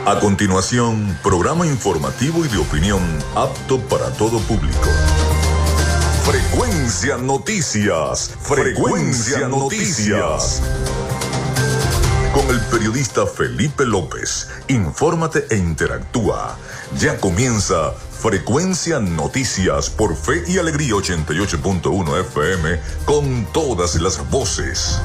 A continuación, programa informativo y de opinión apto para todo público. Frecuencia Noticias. Frecuencia Noticias. Con el periodista Felipe López. Infórmate e interactúa. Ya comienza Frecuencia Noticias por Fe y Alegría 88.1 FM con todas las voces.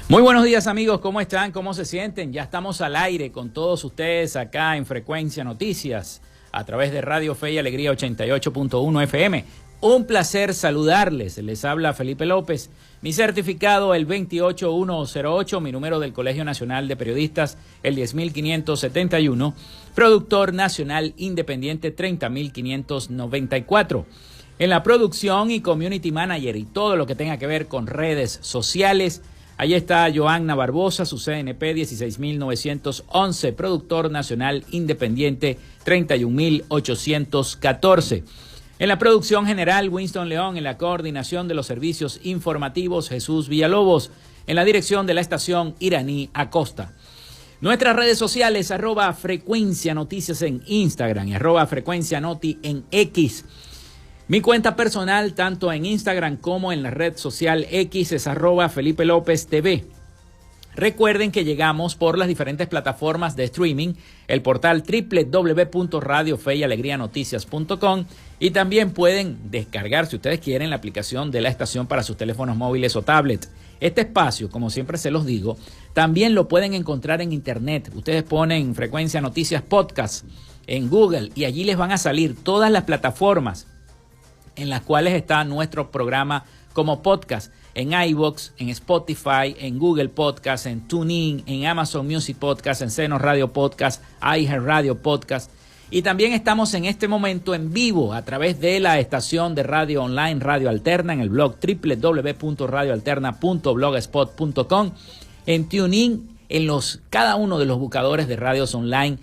Muy buenos días, amigos, ¿cómo están? ¿Cómo se sienten? Ya estamos al aire con todos ustedes acá en Frecuencia Noticias a través de Radio Fe y Alegría 88.1 FM. Un placer saludarles, les habla Felipe López, mi certificado el 28108, mi número del Colegio Nacional de Periodistas el 10571, productor nacional independiente 30594. En la producción y community manager y todo lo que tenga que ver con redes sociales, ahí está Joanna Barbosa, su CNP 16911, productor nacional independiente 31814. En la producción general, Winston León. En la coordinación de los servicios informativos, Jesús Villalobos. En la dirección de la estación, Iraní Acosta. Nuestras redes sociales, @Frecuencia Noticias en Instagram y @Frecuencia Noti en X. Mi cuenta personal, tanto en Instagram como en la red social X, es @Felipe López TV. Recuerden que llegamos por las diferentes plataformas de streaming, el portal www.radiofeyalegrianoticias.com, y también pueden descargar, si ustedes quieren, la aplicación de la estación para sus teléfonos móviles o tablets. Este espacio, como siempre se los digo, también lo pueden encontrar en internet. Ustedes ponen Frecuencia Noticias Podcast en Google y allí les van a salir todas las plataformas en las cuales está nuestro programa como podcast, en iVoox, en Spotify, en Google Podcast, en TuneIn, en Amazon Music Podcast, en Seno Radio Podcast, iHeartRadio Podcast. Y también estamos en este momento en vivo a través de la estación de radio online Radio Alterna en el blog www.radioalterna.blogspot.com, en TuneIn, en cada uno de los buscadores de radios online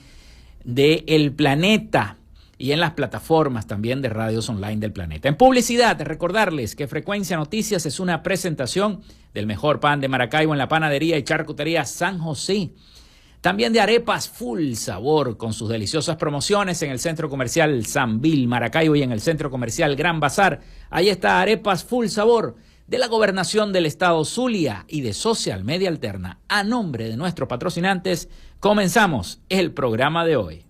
del planeta, y en las plataformas también de radios online del planeta. En publicidad, recordarles que Frecuencia Noticias es una presentación del mejor pan de Maracaibo en la panadería y charcutería San José. También de arepas Full Sabor, con sus deliciosas promociones en el Centro Comercial Sanvil, Maracaibo, y en el Centro Comercial Gran Bazar. Ahí está Arepas Full Sabor, de la Gobernación del Estado Zulia y de Social Media Alterna. A nombre de nuestros patrocinantes, comenzamos el programa de hoy.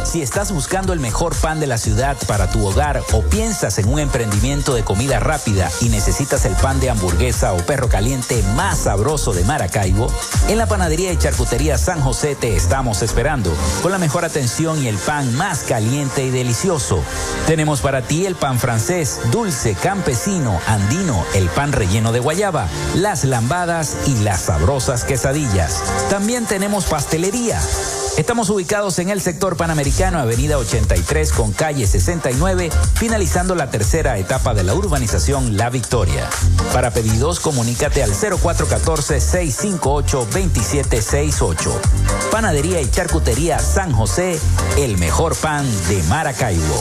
Si estás buscando el mejor pan de la ciudad para tu hogar o piensas en un emprendimiento de comida rápida y necesitas el pan de hamburguesa o perro caliente más sabroso de Maracaibo, en la panadería y charcutería San José te estamos esperando con la mejor atención y el pan más caliente y delicioso. Tenemos para ti el pan francés, dulce, campesino, andino, el pan relleno de guayaba, las lambadas y las sabrosas quesadillas. También tenemos pastelería. Estamos ubicados en el sector Panamericano, avenida 83 con calle 69, finalizando la tercera etapa de la urbanización La Victoria. Para pedidos, comunícate al 0414-658-2768. Panadería y charcutería San José, el mejor pan de Maracaibo.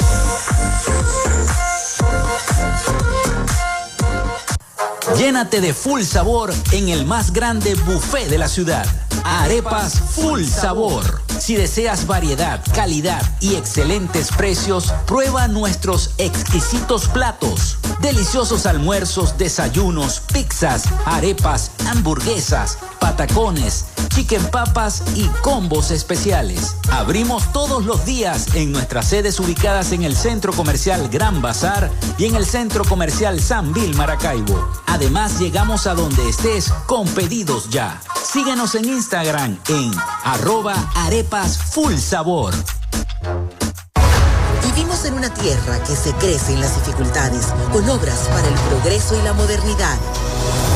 Llénate de full sabor en el más grande buffet de la ciudad. Arepas Full Sabor. Si deseas variedad, calidad y excelentes precios, prueba nuestros exquisitos platos. Deliciosos almuerzos, desayunos, pizzas, arepas, hamburguesas, patacones, chicken papas y combos especiales. Abrimos todos los días en nuestras sedes ubicadas en el Centro Comercial Gran Bazar y en el Centro Comercial Sanvil, Maracaibo. Además, llegamos a donde estés con pedidos ya. Síguenos en Instagram en @arepasfullsabor. Vivimos en una tierra que se crece en las dificultades, con obras para el progreso y la modernidad.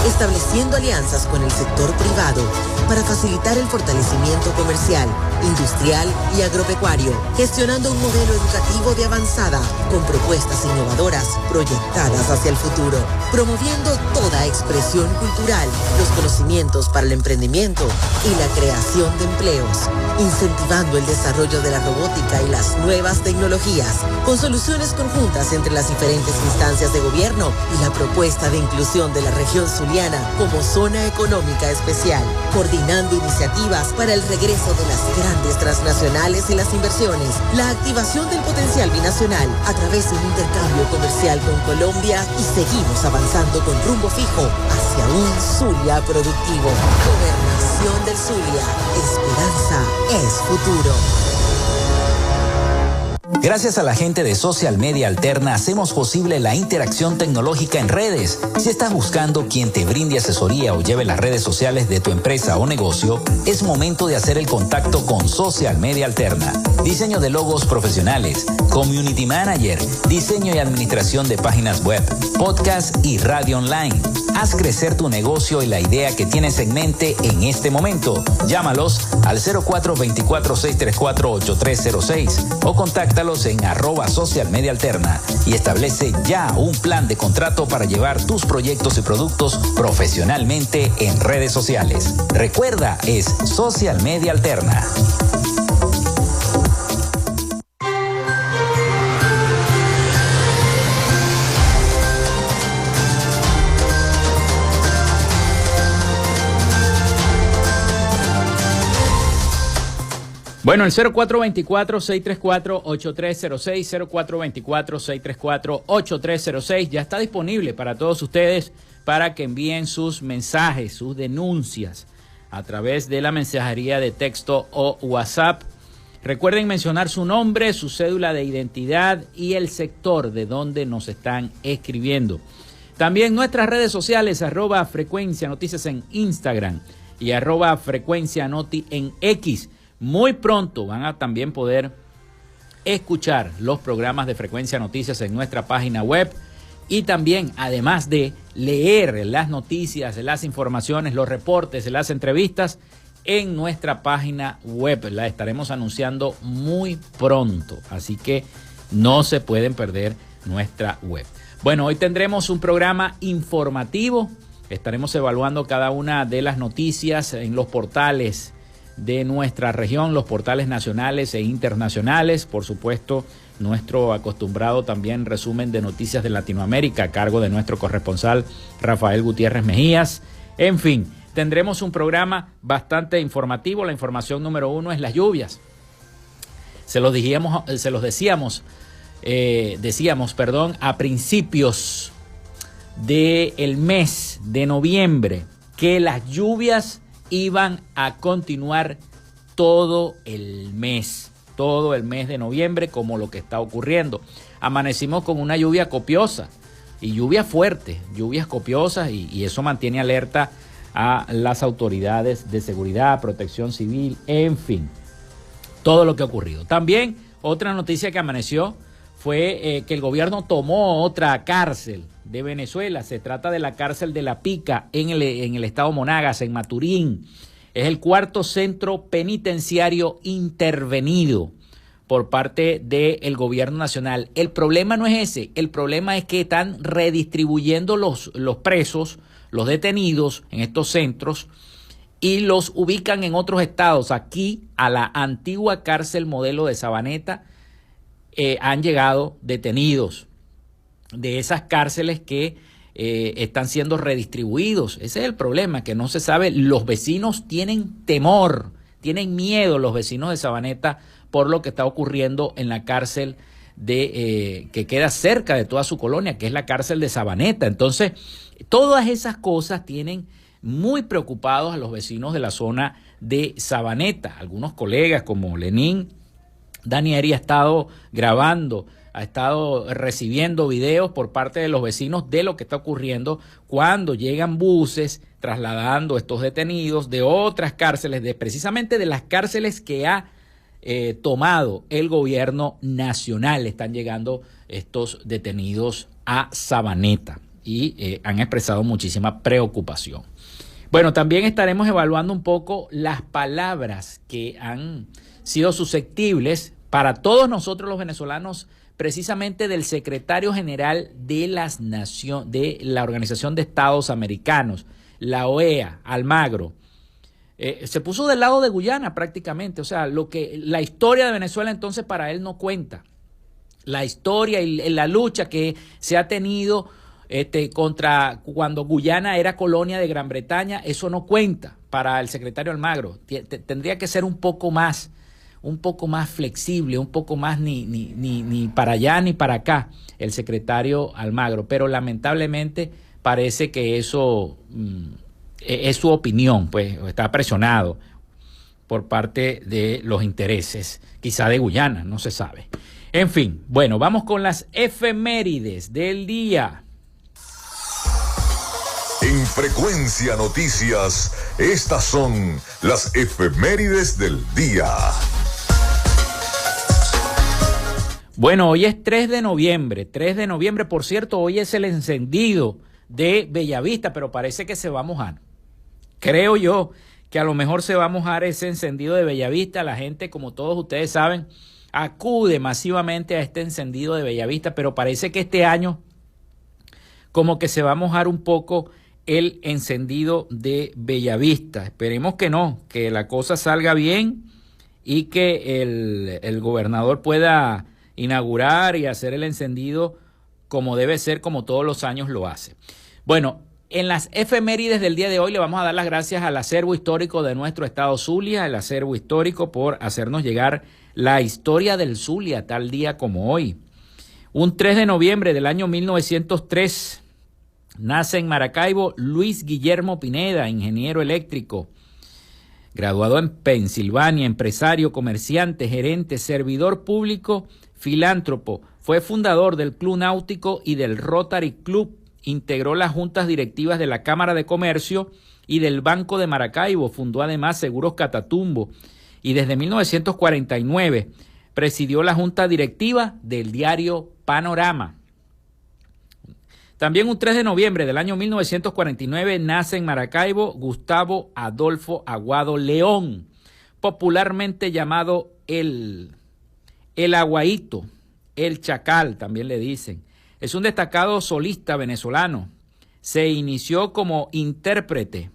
estableciendo alianzas con el sector privado para facilitar el fortalecimiento comercial, industrial y agropecuario, gestionando un modelo educativo de avanzada con propuestas innovadoras proyectadas hacia el futuro, promoviendo toda expresión cultural, los conocimientos para el emprendimiento y la creación de empleos, incentivando el desarrollo de la robótica y las nuevas tecnologías, con soluciones conjuntas entre las diferentes instancias de gobierno y la propuesta de inclusión de la región zuliana como zona económica especial, coordinando iniciativas para el regreso de las grandes transnacionales y las inversiones, la activación del potencial binacional a través de un intercambio comercial con Colombia y seguimos avanzando con rumbo fijo hacia un Zulia productivo. Gobernación del Zulia. Esperanza es futuro. Gracias a la gente de Social Media Alterna hacemos posible la interacción tecnológica en redes. Si estás buscando quien te brinde asesoría o lleve las redes sociales de tu empresa o negocio, es momento de hacer el contacto con Social Media Alterna. Diseño de logos profesionales, community manager, diseño y administración de páginas web, podcast y radio online. Haz crecer tu negocio y la idea que tienes en mente en este momento. Llámalos al 0424-634-8306 o contáctalos en @socialmediaalterna y establece ya un plan de contrato para llevar tus proyectos y productos profesionalmente en redes sociales. Recuerda, es Social Media Alterna. Bueno, el 0424-634-8306, 0424-634-8306 ya está disponible para todos ustedes para que envíen sus mensajes, sus denuncias a través de la mensajería de texto o WhatsApp. Recuerden mencionar su nombre, su cédula de identidad y el sector de donde nos están escribiendo. También nuestras redes sociales, @Frecuencia Noticias en Instagram y @Frecuencia Noti en X. Muy pronto van a también poder escuchar los programas de Frecuencia Noticias en nuestra página web y también, además de leer las noticias, las informaciones, los reportes, las entrevistas en nuestra página web. La estaremos anunciando muy pronto, así que no se pueden perder nuestra web. Bueno, hoy tendremos un programa informativo. Estaremos evaluando cada una de las noticias en los portales de nuestra región, los portales nacionales e internacionales, por supuesto, nuestro acostumbrado también resumen de noticias de Latinoamérica a cargo de nuestro corresponsal Rafael Gutiérrez Mejías. En fin, tendremos un programa bastante informativo. La información número 1 es las lluvias. Decíamos a principios del mes de noviembre que las lluvias iban a continuar todo el mes de noviembre, como lo que está ocurriendo. Amanecimos con una lluvia copiosa y lluvia fuerte, lluvias copiosas, y eso mantiene alerta a las autoridades de seguridad, protección civil, en fin, todo lo que ha ocurrido. También otra noticia que amaneció fue que el gobierno tomó otra cárcel de Venezuela. Se trata de la cárcel de La Pica en el estado Monagas, en Maturín. Es el cuarto centro penitenciario intervenido por parte del gobierno nacional. El problema no es ese, el problema es que están redistribuyendo los presos, los detenidos en estos centros, y los ubican en otros estados. Aquí, a la antigua cárcel modelo de Sabaneta, han llegado detenidos de esas cárceles que están siendo redistribuidos. Ese es el problema, que no se sabe. Los vecinos tienen temor, tienen miedo los vecinos de Sabaneta por lo que está ocurriendo en la cárcel que queda cerca de toda su colonia, que es la cárcel de Sabaneta. Entonces, todas esas cosas tienen muy preocupados a los vecinos de la zona de Sabaneta. Algunos colegas como Lenín, Danieri, ha estado grabando, ha estado recibiendo videos por parte de los vecinos de lo que está ocurriendo cuando llegan buses trasladando estos detenidos de otras cárceles, precisamente de las cárceles que ha tomado el gobierno nacional. Están llegando estos detenidos a Sabaneta. y han expresado muchísima preocupación. Bueno, también estaremos evaluando un poco las palabras que han sido susceptibles para todos nosotros los venezolanos, precisamente del secretario general de de la Organización de Estados Americanos, la OEA, Almagro. Se puso del lado de Guyana prácticamente, o sea, la historia de Venezuela entonces para él no cuenta. La historia y la lucha que se ha tenido contra cuando Guyana era colonia de Gran Bretaña, eso no cuenta para el secretario Almagro. Tendría que ser un poco más flexible, un poco más ni para allá ni para acá el secretario Almagro, pero lamentablemente parece que eso es su opinión, pues está presionado por parte de los intereses, quizá de Guyana, no se sabe. En fin, bueno, vamos con las efemérides del día. En Frecuencia Noticias, estas son las efemérides del día. Bueno, hoy es 3 de noviembre. 3 de noviembre, por cierto, hoy es el encendido de Bellavista, pero parece que se va a mojar. Creo yo que a lo mejor se va a mojar ese encendido de Bellavista. La gente, como todos ustedes saben, acude masivamente a este encendido de Bellavista, pero parece que este año como que se va a mojar un poco el encendido de Bellavista. Esperemos que no, que la cosa salga bien y que el gobernador pueda inaugurar y hacer el encendido como debe ser, como todos los años lo hace. Bueno, en las efemérides del día de hoy le vamos a dar las gracias al acervo histórico de nuestro estado Zulia, el acervo histórico, por hacernos llegar la historia del Zulia tal día como hoy. Un 3 de noviembre del año 1903 nace en Maracaibo Luis Guillermo Pineda, ingeniero eléctrico, graduado en Pensilvania, empresario, comerciante, gerente, servidor público, filántropo. Fue fundador del Club Náutico y del Rotary Club. Integró las juntas directivas de la Cámara de Comercio y del Banco de Maracaibo. Fundó además Seguros Catatumbo. Y desde 1949 presidió la junta directiva del diario Panorama. También un 3 de noviembre del año 1949 nace en Maracaibo Gustavo Adolfo Aguado León, popularmente llamado el Aguaíto, el Chacal también le dicen. Es un destacado solista venezolano. Se inició como intérprete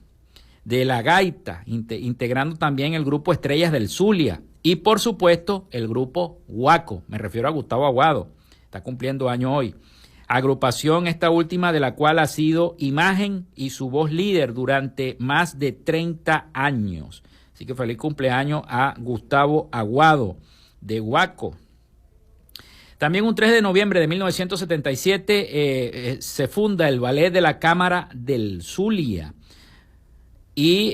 de la gaita, integrando también el grupo Estrellas del Zulia y por supuesto el grupo Guaco. Me refiero a Gustavo Aguado, está cumpliendo año hoy. Agrupación esta última de la cual ha sido imagen y su voz líder durante más de 30 años. Así que feliz cumpleaños a Gustavo Aguado de Guaco. También un 3 de noviembre de 1977 se funda el Ballet de la Cámara del Zulia. Y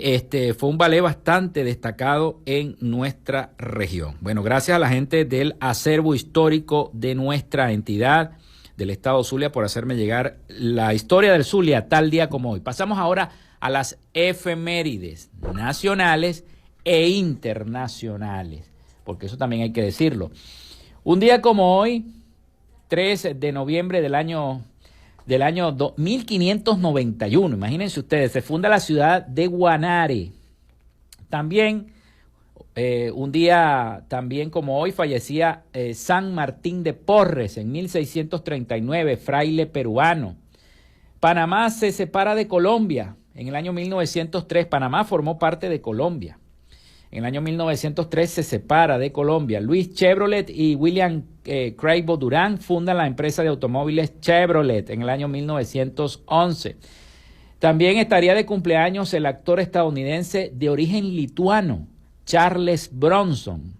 fue un ballet bastante destacado en nuestra región. Bueno, gracias a la gente del acervo histórico de nuestra entidad, del estado Zulia, por hacerme llegar la historia del Zulia tal día como hoy. Pasamos ahora a las efemérides nacionales e internacionales, porque eso también hay que decirlo. Un día como hoy, 3 de noviembre del año 1591, imagínense ustedes, se funda la ciudad de Guanare. También, un día también como hoy, fallecía San Martín de Porres en 1639, fraile peruano. Panamá se separa de Colombia en el año 1903. Panamá formó parte de Colombia. En el año 1903 se separa de Colombia. Luis Chevrolet y William Craibo Durán fundan la empresa de automóviles Chevrolet en el año 1911. También estaría de cumpleaños el actor estadounidense de origen lituano, Charles Bronson.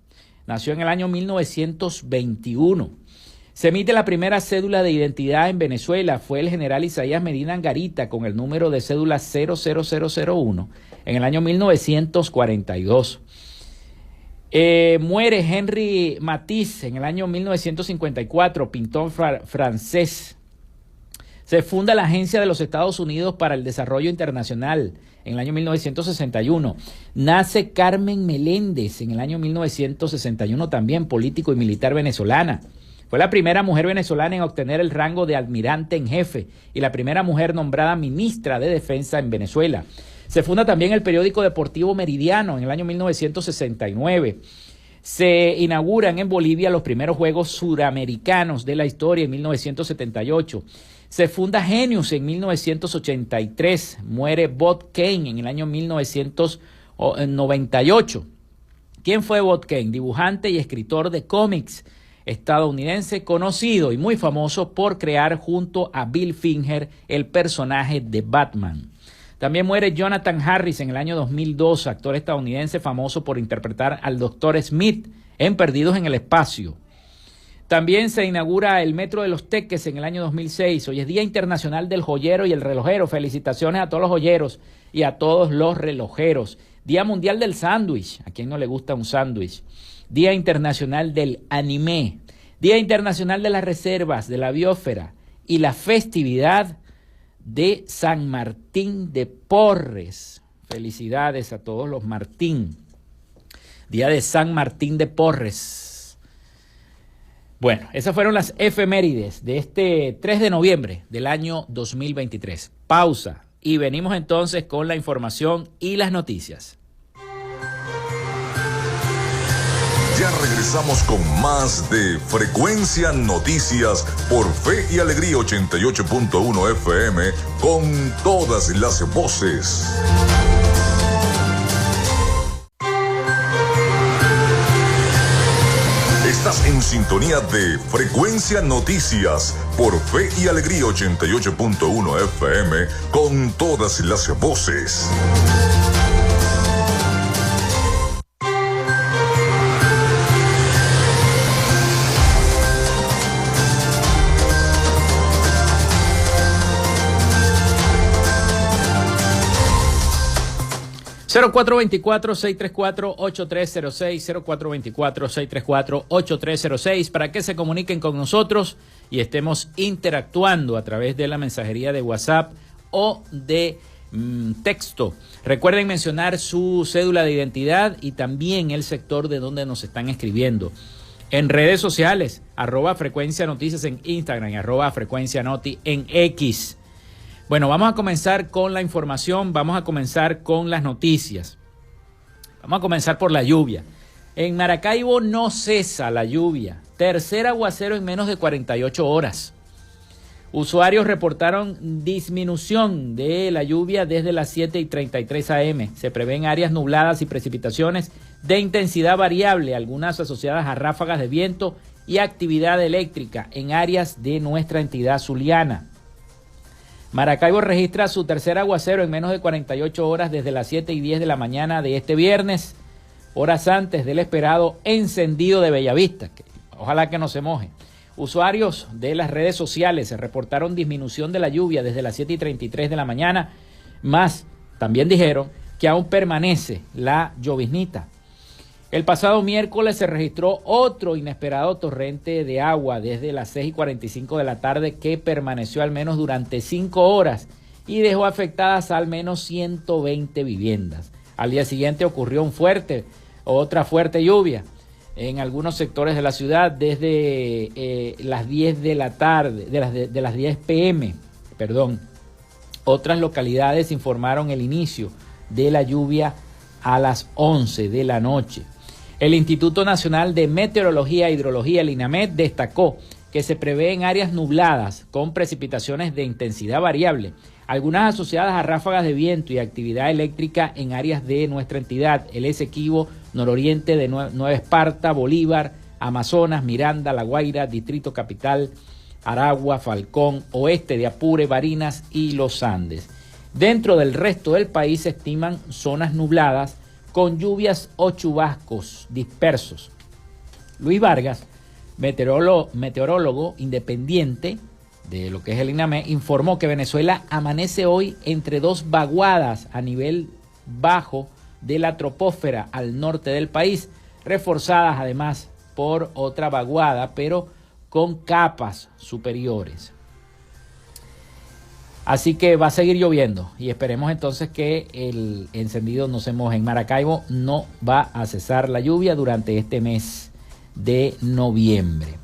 Nació en el año 1921. Se emite la primera cédula de identidad en Venezuela. Fue el general Isaías Medina Angarita con el número de cédula 00001 en el año 1942. Muere Henri Matisse en el año 1954, pintor francés. Se funda la Agencia de los Estados Unidos para el Desarrollo Internacional en el año 1961. Nace Carmen Meléndez en el año 1961, también político y militar venezolana. Fue la primera mujer venezolana en obtener el rango de almirante en jefe y la primera mujer nombrada ministra de Defensa en Venezuela. Se funda también el periódico deportivo Meridiano en el año 1969. Se inauguran en Bolivia los primeros Juegos Suramericanos de la historia en 1978. Se funda Genius en 1983. Muere Bob Kane en el año 1998. ¿Quién fue Bob Kane? Dibujante y escritor de cómics estadounidense, conocido y muy famoso por crear junto a Bill Finger el personaje de Batman. También muere Jonathan Harris en el año 2002, actor estadounidense famoso por interpretar al Dr. Smith en Perdidos en el Espacio. También se inaugura el Metro de los Teques en el año 2006. Hoy es Día Internacional del Joyero y el Relojero. Felicitaciones a todos los joyeros y a todos los relojeros. Día Mundial del Sándwich. ¿A quién no le gusta un sándwich? Día Internacional del Anime. Día Internacional de las Reservas, de la Biosfera. Y la festividad de San Martín de Porres. Felicidades a todos los Martín. Día de San Martín de Porres. Bueno, esas fueron las efemérides de este 3 de noviembre del año 2023. Pausa y venimos entonces con la información y las noticias. Ya regresamos con más de Frecuencia Noticias por Fe y Alegría 88.1 FM con todas las voces. Estás en sintonía de Frecuencia Noticias por Fe y Alegría 88.1 FM con todas las voces. Cero 424-634-8306, 0424-634-8306, para que se comuniquen con nosotros y estemos interactuando a través de la mensajería de WhatsApp o de texto. Recuerden mencionar su cédula de identidad y también el sector de donde nos están escribiendo. En redes sociales, @Frecuencia Noticias en Instagram y @Frecuencia Noti en X. Bueno, vamos a comenzar con la información, vamos a comenzar con las noticias. Vamos a comenzar por la lluvia. En Maracaibo no cesa la lluvia. Tercer aguacero en menos de 48 horas. Usuarios reportaron disminución de la lluvia desde las 7:33 am. Se prevén áreas nubladas y precipitaciones de intensidad variable, algunas asociadas a ráfagas de viento y actividad eléctrica en áreas de nuestra entidad zuliana. Maracaibo registra su tercer aguacero en menos de 48 horas desde las 7:10 de la mañana de este viernes, horas antes del esperado encendido de Bellavista. Ojalá que no se moje. Usuarios de las redes sociales se reportaron disminución de la lluvia desde las 7:33 de la mañana, más también dijeron que aún permanece la lloviznita. El pasado miércoles se registró otro inesperado torrente de agua desde las 6:45 de la tarde que permaneció al menos durante 5 horas y dejó afectadas al menos 120 viviendas. Al día siguiente ocurrió otra fuerte lluvia en algunos sectores de la ciudad desde las 10 de la tarde, de las 10 p.m. Otras localidades informaron el inicio de la lluvia a las 11 de la noche. El Instituto Nacional de Meteorología e Hidrología, el INAMED, destacó que se prevén áreas nubladas con precipitaciones de intensidad variable, algunas asociadas a ráfagas de viento y actividad eléctrica en áreas de nuestra entidad, el Esequibo, nororiente de Nueva Esparta, Bolívar, Amazonas, Miranda, La Guaira, Distrito Capital, Aragua, Falcón, oeste de Apure, Barinas y Los Andes. Dentro del resto del país se estiman zonas nubladas con lluvias o chubascos dispersos. Luis Vargas, meteorólogo independiente de lo que es el INAME, informó que Venezuela amanece hoy entre dos vaguadas a nivel bajo de la troposfera al norte del país, reforzadas además por otra vaguada, pero con capas superiores. Así que va a seguir lloviendo y esperemos entonces que el encendido no se moje. En Maracaibo no va a cesar la lluvia durante este mes de noviembre.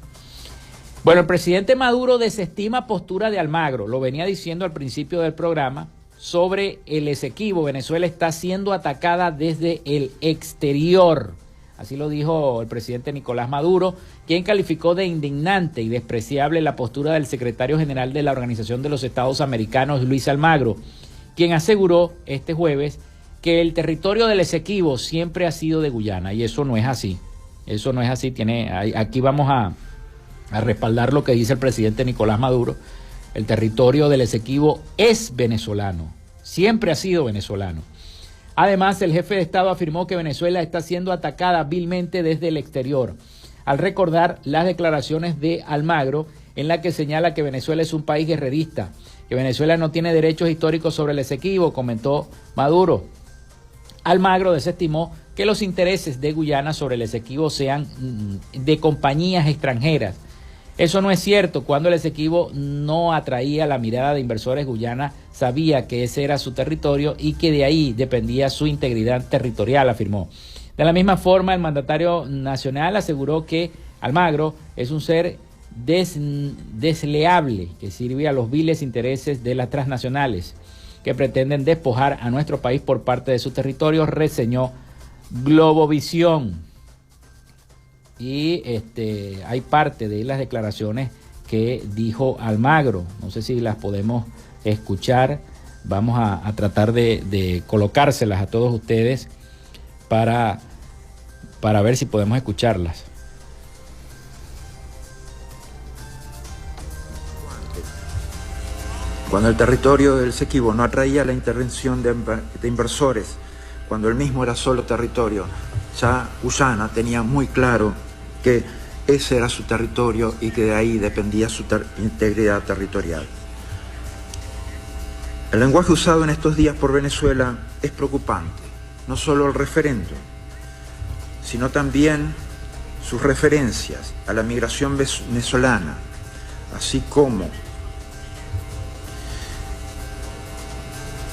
Bueno, el presidente Maduro desestima postura de Almagro, lo venía diciendo al principio del programa, sobre el Esequibo. Venezuela está siendo atacada desde el exterior. Así lo dijo el presidente Nicolás Maduro, quien calificó de indignante y despreciable la postura del secretario general de la Organización de los Estados Americanos, Luis Almagro, quien aseguró este jueves que el territorio del Esequibo siempre ha sido de Guyana, y eso no es así. Eso no es así. Aquí vamos a respaldar lo que dice el presidente Nicolás Maduro. El territorio del Esequibo es venezolano, siempre ha sido venezolano. Además, el jefe de Estado afirmó que Venezuela está siendo atacada vilmente desde el exterior, al recordar las declaraciones de Almagro, en la que señala que Venezuela es un país guerrerista, que Venezuela no tiene derechos históricos sobre el Esequibo, comentó Maduro. Almagro desestimó que los intereses de Guyana sobre el Esequibo sean de compañías extranjeras. Eso no es cierto. Cuando el Esequibo no atraía la mirada de inversores, Guyana sabía que ese era su territorio y que de ahí dependía su integridad territorial, afirmó. De la misma forma, el mandatario nacional aseguró que Almagro es un ser desleable que sirve a los viles intereses de las transnacionales que pretenden despojar a nuestro país por parte de su territorio, reseñó Globovisión. Y hay parte de las declaraciones que dijo Almagro. No sé si las podemos escuchar. Vamos a tratar de colocárselas a todos ustedes para ver si podemos escucharlas. Cuando el territorio del Esequibo no atraía la intervención de inversores, cuando el mismo era solo territorio, ya Guyana tenía muy claro que ese era su territorio y que de ahí dependía su integridad territorial. El lenguaje usado en estos días por Venezuela es preocupante, no solo el referéndum, sino también sus referencias a la migración venezolana, así como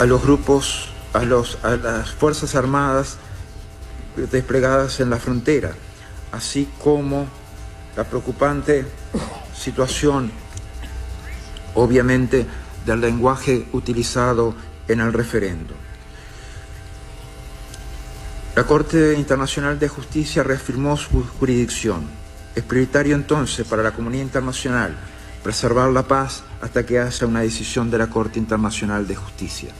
a los grupos, a las Fuerzas Armadas desplegadas en la frontera, así como la preocupante situación, obviamente, del lenguaje utilizado en el referéndum. La Corte Internacional de Justicia reafirmó su jurisdicción. Es prioritario entonces para la comunidad internacional preservar la paz hasta que haya una decisión de la Corte Internacional de Justicia.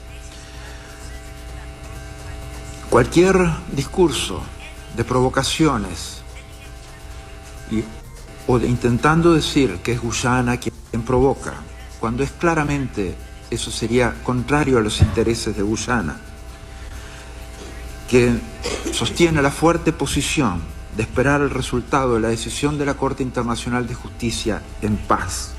Cualquier discurso de provocaciones o de intentando decir que es Guyana quien provoca, cuando es claramente eso sería contrario a los intereses de Guyana, que sostiene la fuerte posición de esperar el resultado de la decisión de la Corte Internacional de Justicia en paz.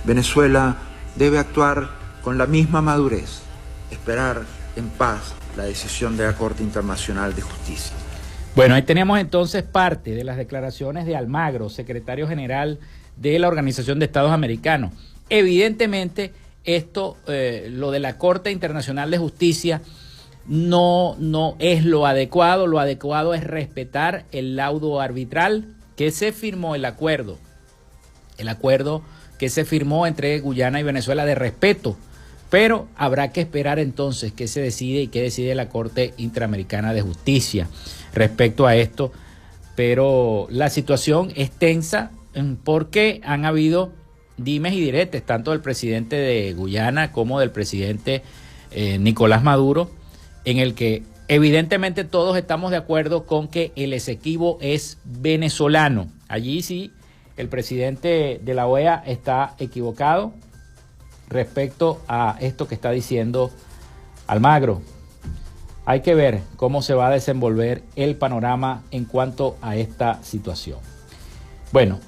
Venezuela debe actuar con la misma madurez, esperar en paz la decisión de la Corte Internacional de Justicia. Bueno, ahí tenemos entonces parte de las declaraciones de Almagro, secretario general de la Organización de Estados Americanos. Evidentemente, esto, lo de la Corte Internacional de Justicia, no es lo adecuado es respetar el laudo arbitral que se firmó, el acuerdo que se firmó entre Guyana y Venezuela de respeto, pero habrá que esperar entonces qué se decide y qué decide la Corte Interamericana de Justicia respecto a esto, pero la situación es tensa porque han habido dimes y diretes tanto del presidente de Guyana como del presidente Nicolás Maduro, en el que evidentemente todos estamos de acuerdo con que el Esequibo es venezolano. Allí sí, el presidente de la OEA está equivocado respecto a esto que está diciendo Almagro. Hay que ver cómo se va a desenvolver el panorama en cuanto a esta situación. Bueno,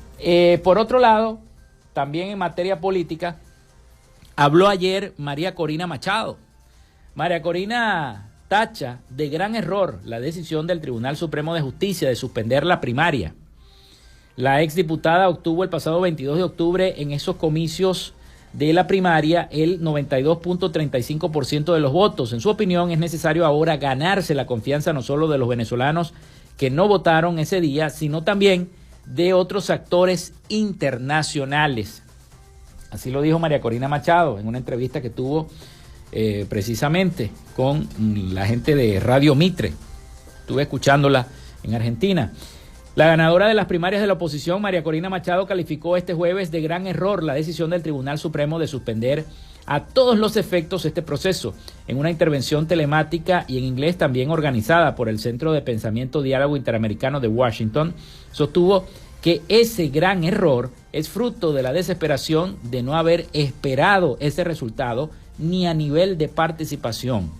por otro lado, también en materia política, habló ayer María Corina Machado. María Corina tacha de gran error la decisión del Tribunal Supremo de Justicia de suspender la primaria. La exdiputada obtuvo el pasado 22 de octubre en esos comicios de la primaria el 92.35% de los votos. En su opinión, es necesario ahora ganarse la confianza no solo de los venezolanos que no votaron ese día, sino también de otros actores internacionales. Así lo dijo María Corina Machado en una entrevista que tuvo precisamente con la gente de Radio Mitre. Estuve escuchándola en Argentina. La ganadora de las primarias de la oposición, María Corina Machado, calificó este jueves de gran error la decisión del Tribunal Supremo de suspender a todos los efectos este proceso, en una intervención telemática y en inglés también organizada por el Centro de Pensamiento Diálogo Interamericano de Washington. Sostuvo que ese gran error es fruto de la desesperación de no haber esperado ese resultado ni a nivel de participación.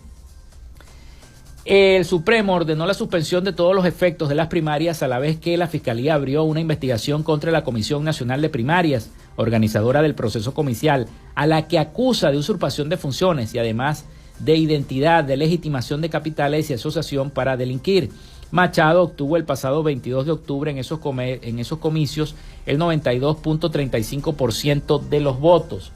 El Supremo ordenó la suspensión de todos los efectos de las primarias a la vez que la Fiscalía abrió una investigación contra la Comisión Nacional de Primarias, organizadora del proceso comicial, a la que acusa de usurpación de funciones y además de identidad, de legitimación de capitales y asociación para delinquir. Machado obtuvo el pasado 22 de octubre en esos comicios el 92.35% de los votos.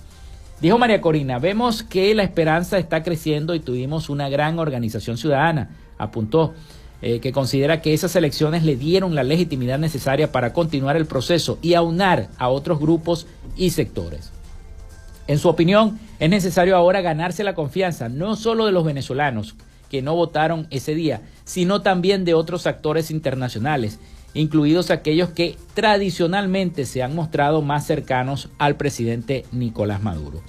Dijo María Corina, vemos que la esperanza está creciendo y tuvimos una gran organización ciudadana. Apuntó que considera que esas elecciones le dieron la legitimidad necesaria para continuar el proceso y aunar a otros grupos y sectores. En su opinión, es necesario ahora ganarse la confianza no solo de los venezolanos que no votaron ese día, sino también de otros actores internacionales, incluidos aquellos que tradicionalmente se han mostrado más cercanos al presidente Nicolás Maduro.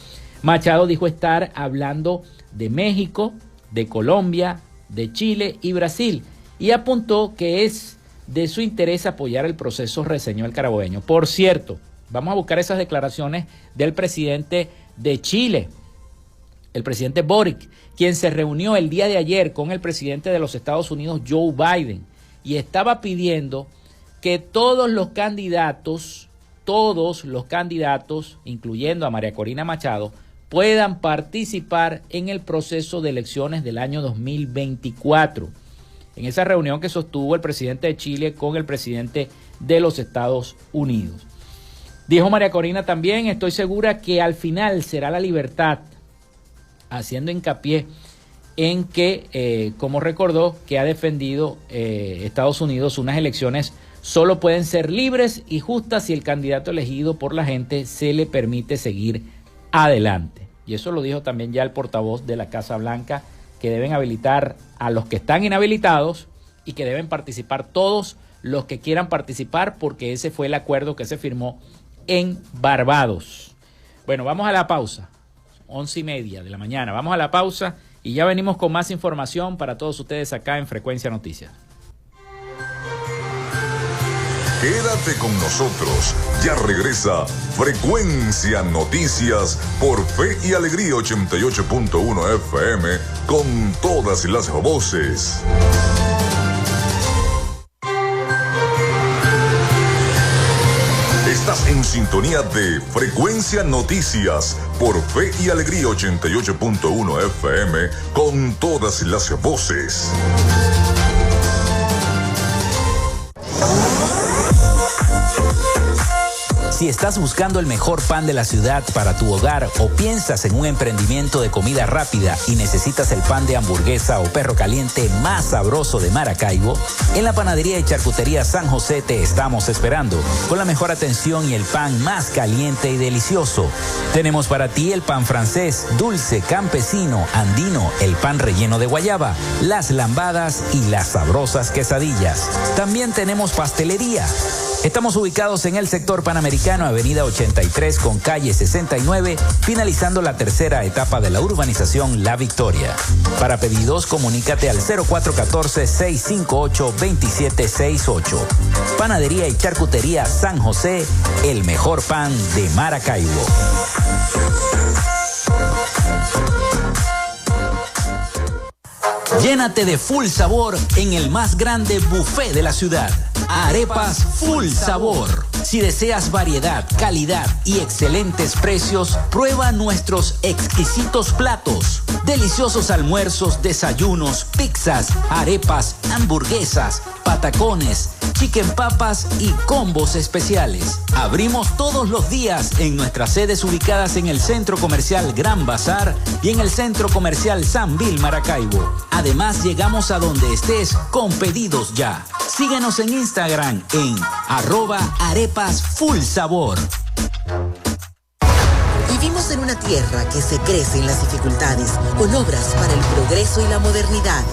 Machado dijo estar hablando de México, de Colombia, de Chile y Brasil, y apuntó que es de su interés apoyar el proceso, reseñó el carabobeño. Por cierto, vamos a buscar esas declaraciones del presidente de Chile, el presidente Boric, quien se reunió el día de ayer con el presidente de los Estados Unidos, Joe Biden, y estaba pidiendo que todos los candidatos, incluyendo a María Corina Machado, puedan participar en el proceso de elecciones del año 2024. En esa reunión que sostuvo el presidente de Chile con el presidente de los Estados Unidos. Dijo María Corina también, estoy segura que al final será la libertad, haciendo hincapié en que, como recordó, que ha defendido Estados Unidos, unas elecciones solo pueden ser libres y justas si el candidato elegido por la gente se le permite seguir adelante. Y eso lo dijo también ya el portavoz de la Casa Blanca, que deben habilitar a los que están inhabilitados y que deben participar todos los que quieran participar, porque ese fue el acuerdo que se firmó en Barbados. Bueno, vamos a la pausa, 11:30 de la mañana. Vamos a la pausa y ya venimos con más información para todos ustedes acá en Frecuencia Noticias. Quédate con nosotros, ya regresa Frecuencia Noticias por Fe y Alegría 88.1 FM con todas las voces. Estás en sintonía de Frecuencia Noticias por Fe y Alegría 88.1 FM con todas las voces. Si estás buscando el mejor pan de la ciudad para tu hogar o piensas en un emprendimiento de comida rápida y necesitas el pan de hamburguesa o perro caliente más sabroso de Maracaibo, en la Panadería y Charcutería San José te estamos esperando, con la mejor atención y el pan más caliente y delicioso. Tenemos para ti el pan francés, dulce, campesino, andino, el pan relleno de guayaba, las lambadas y las sabrosas quesadillas. También tenemos pastelería. Estamos ubicados en el sector Panamericano, avenida 83 con calle 69, finalizando la tercera etapa de la urbanización La Victoria. Para pedidos, comunícate al 0414-658-2768. Panadería y Charcutería San José, el mejor pan de Maracaibo. Llénate de full sabor en el más grande buffet de la ciudad. Arepas Full Sabor. Si deseas variedad, calidad y excelentes precios, prueba nuestros exquisitos platos. Deliciosos almuerzos, desayunos, pizzas, arepas, hamburguesas, patatas patacones, chicken papas y combos especiales. Abrimos todos los días en nuestras sedes ubicadas en el Centro Comercial Gran Bazar y en el Centro Comercial San Vil Maracaibo. Además, llegamos a donde estés con pedidos ya. Síguenos en Instagram en @arepasfullsabor. Vivimos en una tierra que se crece en las dificultades, con obras para el progreso y la modernidad,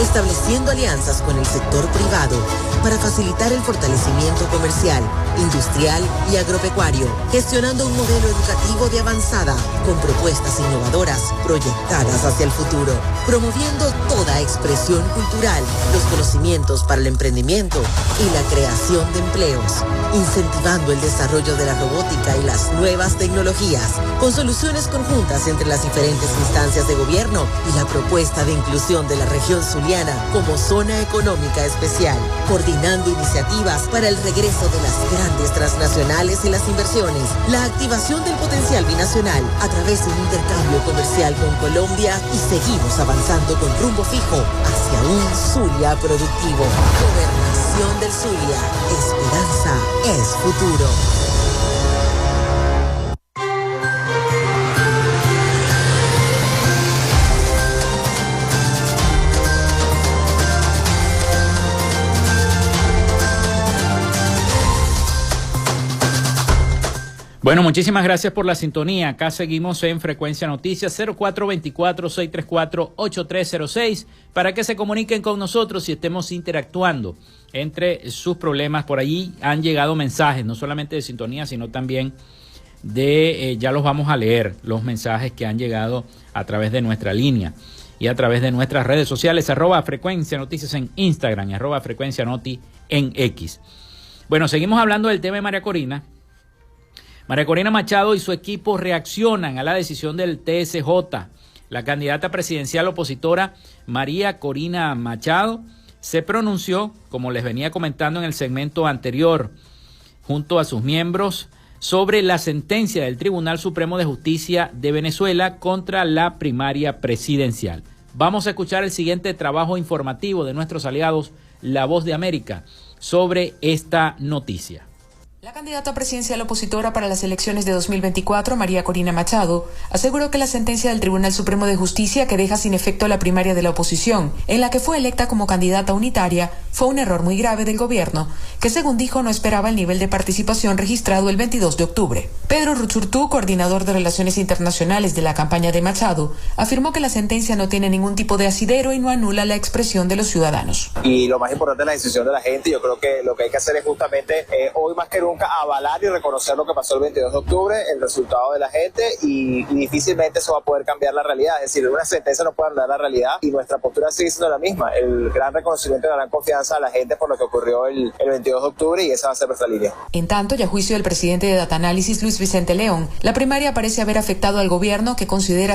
estableciendo alianzas con el sector privado para facilitar el fortalecimiento comercial, industrial y agropecuario, gestionando un modelo educativo de avanzada, con propuestas innovadoras proyectadas hacia el futuro, promoviendo toda expresión cultural, los conocimientos para el emprendimiento y la creación de empleos, incentivando el desarrollo de la robótica y las nuevas tecnologías, con soluciones conjuntas entre las diferentes instancias de gobierno y la propuesta de inclusión de la región zuliana como zona económica especial, coordinando iniciativas para el regreso de las grandes transnacionales y las inversiones, la activación del potencial binacional a través de un intercambio comercial con Colombia y seguimos avanzando con rumbo fijo hacia un Zulia productivo. Gobernación del Zulia. Esperanza es futuro. Bueno, muchísimas gracias por la sintonía. Acá seguimos en Frecuencia Noticias 0424-634-8306 para que se comuniquen con nosotros y estemos interactuando entre sus problemas. Por allí han llegado mensajes, no solamente de sintonía, sino también de, ya los vamos a leer, los mensajes que han llegado a través de nuestra línea y a través de nuestras redes sociales, @Frecuencia Noticias en Instagram y @Frecuencia Noti en X. Bueno, seguimos hablando del tema de María Corina. María Corina Machado y su equipo reaccionan a la decisión del TSJ. La candidata presidencial opositora María Corina Machado se pronunció, como les venía comentando en el segmento anterior, junto a sus miembros, sobre la sentencia del Tribunal Supremo de Justicia de Venezuela contra la primaria presidencial. Vamos a escuchar el siguiente trabajo informativo de nuestros aliados, La Voz de América, sobre esta noticia. La candidata presidencial opositora para las elecciones de 2024, María Corina Machado, aseguró que la sentencia del Tribunal Supremo de Justicia que deja sin efecto la primaria de la oposición, en la que fue electa como candidata unitaria, fue un error muy grave del gobierno, que según dijo no esperaba el nivel de participación registrado el 22 de octubre. Pedro Ruchurtú, coordinador de Relaciones Internacionales de la campaña de Machado, afirmó que la sentencia no tiene ningún tipo de asidero y no anula la expresión de los ciudadanos. Y lo más importante es la decisión de la gente. Yo creo que lo que hay que hacer es justamente hoy más que nunca avalar y reconocer lo que pasó el 22 de octubre, el resultado de la gente, y difícilmente eso va a poder cambiar la realidad. Es decir, una sentencia no puede anular la realidad y nuestra postura sigue siendo la misma. El gran reconocimiento y la gran confianza a la gente por lo que ocurrió el 22 de octubre, y esa va a ser nuestra línea. En tanto, y a juicio del presidente de Data Análisis, Luis Vicente León, la primaria parece haber afectado al gobierno, que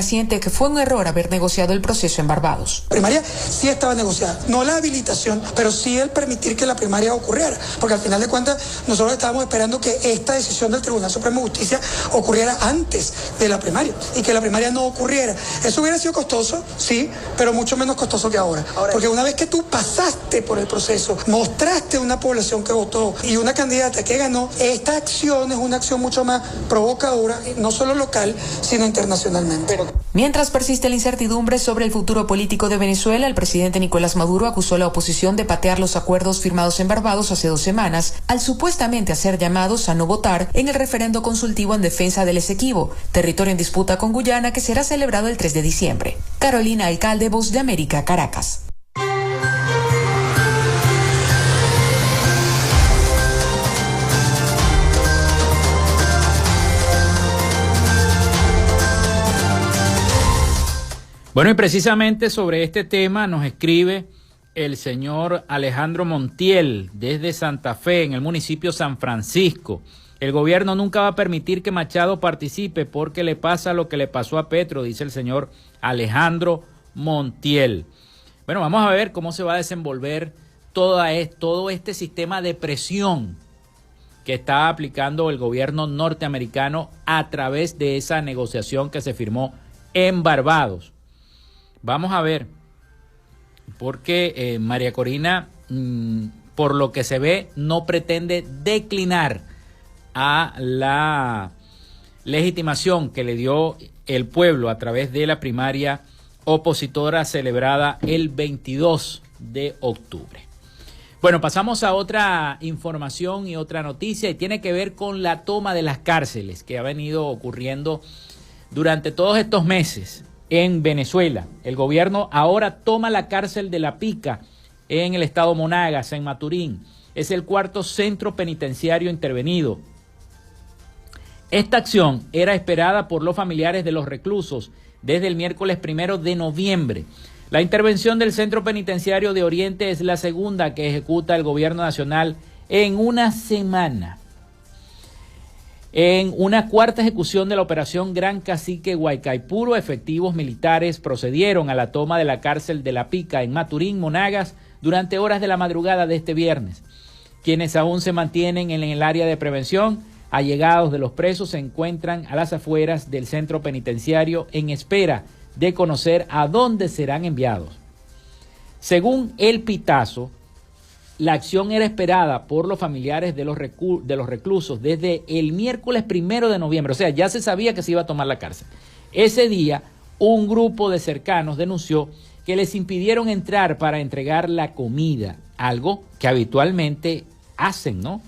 siente que fue un error haber negociado el proceso en Barbados. La primaria sí estaba negociada, no la habilitación, pero sí el permitir que la primaria ocurriera, porque al final de cuentas nosotros estábamos esperando que esta decisión del Tribunal Supremo de Justicia ocurriera antes de la primaria y que la primaria no ocurriera. Eso hubiera sido costoso, sí, pero mucho menos costoso que ahora. Porque una vez que tú pasaste por el proceso, mostraste una población que votó y una candidata que ganó, esta acción es una acción mucho más provocadora, no solo local, sino internacionalmente. Mientras persiste la incertidumbre sobre el futuro político de Venezuela, el presidente Nicolás Maduro acusó a la oposición de patear los acuerdos firmados en Barbados hace 2 semanas, al supuestamente hacer llamados a no votar en el referendo consultivo en defensa del Esequibo, territorio en disputa con Guyana, que será celebrado el 3 de diciembre. Carolina Alcalde, Voz de América, Caracas. Bueno, y precisamente sobre este tema nos escribe el señor Alejandro Montiel desde Santa Fe, en el municipio San Francisco. El gobierno nunca va a permitir que Machado participe porque le pasa lo que le pasó a Petro, dice el señor Alejandro Montiel. Bueno, vamos a ver cómo se va a desenvolver todo este sistema de presión que está aplicando el gobierno norteamericano a través de esa negociación que se firmó en Barbados. Vamos a ver, porque María Corina por lo que se ve, no pretende declinar a la legitimación que le dio el pueblo a través de la primaria opositora celebrada el 22 de octubre. Bueno, pasamos a otra información y otra noticia y tiene que ver con la toma de las cárceles que ha venido ocurriendo durante todos estos meses en Venezuela. El gobierno ahora toma la cárcel de La Pica en el estado Monagas, en Maturín. Es el cuarto centro penitenciario intervenido. Esta acción era esperada por los familiares de los reclusos desde el miércoles 1 de noviembre. La intervención del Centro Penitenciario de Oriente es la segunda que ejecuta el gobierno nacional en una semana. En una cuarta ejecución de la operación Gran Cacique Guaycaipuro, efectivos militares procedieron a la toma de la cárcel de La Pica en Maturín, Monagas, durante horas de la madrugada de este viernes. Quienes aún se mantienen en el área de prevención, allegados de los presos, se encuentran a las afueras del centro penitenciario en espera de conocer a dónde serán enviados. Según El Pitazo, la acción era esperada por los familiares de los reclusos desde el miércoles 1 de noviembre, o sea, ya se sabía que se iba a tomar la cárcel. Ese día, un grupo de cercanos denunció que les impidieron entrar para entregar la comida, algo que habitualmente hacen, ¿no?